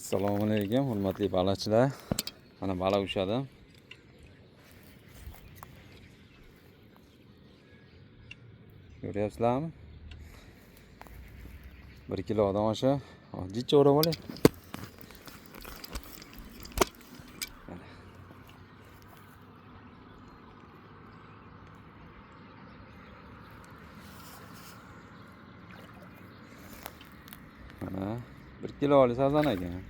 Assalomu alaykum, hurmatli baliqchilar. Mana baliq ushladim. Ko'ryapsizlarmi? 1 kilodan osha. Jichcha o'rab oling. Mana 1 kilolik sazan ekan.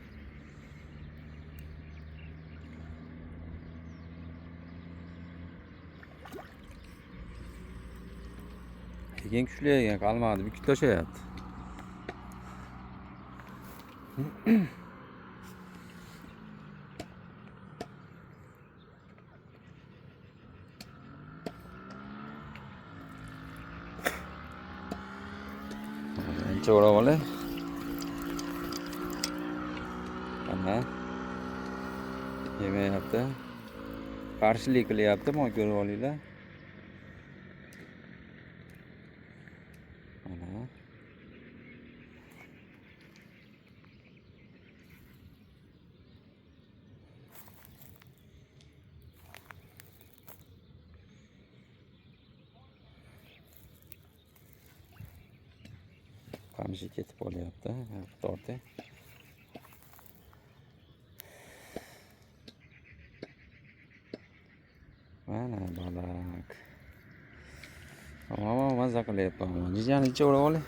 Keyin kuchli ekan, qalmadi, bukib tashlayapti. Ancha o'rab oling. Mana yemayapti. Qarshilik qilyapti, mana ko'rib olinglar. Mana qamishi ketib qolyapti. Torting. Mana baliq. Maza qilyapman. Jijani ichiga o'rab oling.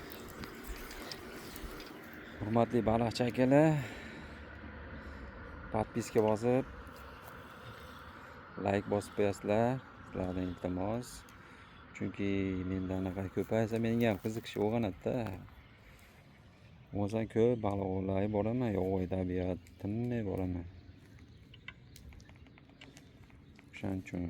Hurmatli baliqchi akalar, podpiska bosib, like bosib qo'yasizlar. Sizlardan iltimos. Chunki menda anaqa ko'paysa menga ham qiziqish uyg'onadi-da. O'zim ko'p baliq ovlay boraman, yovvoyi tabiat tinmay boraman. O'shaning uchun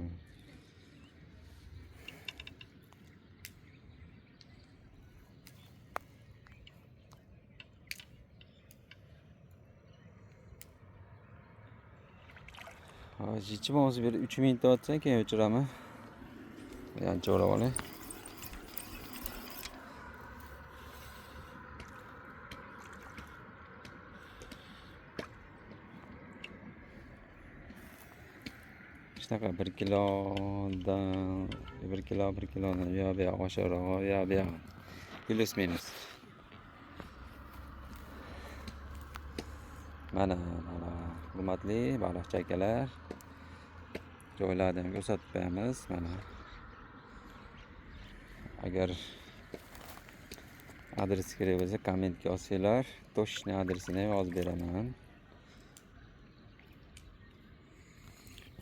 jichim o'zi bir 3 minutda o'tsa keyin o'chiraman. Yancha o'rab oling. Shunaqa 1 kilodan 1 kilodan yo bu yoq oshiqroq, yo bu yoq plus minus. Mana hurmatli baliqchi akalar, joylarni ham ko'rsatib qo'yamiz. Mana agar adres kerak bo'lsa kommentga yozsanglar, точный adresini ham yozib beraman.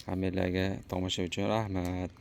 Hammalarga tomosha uchun rahmat.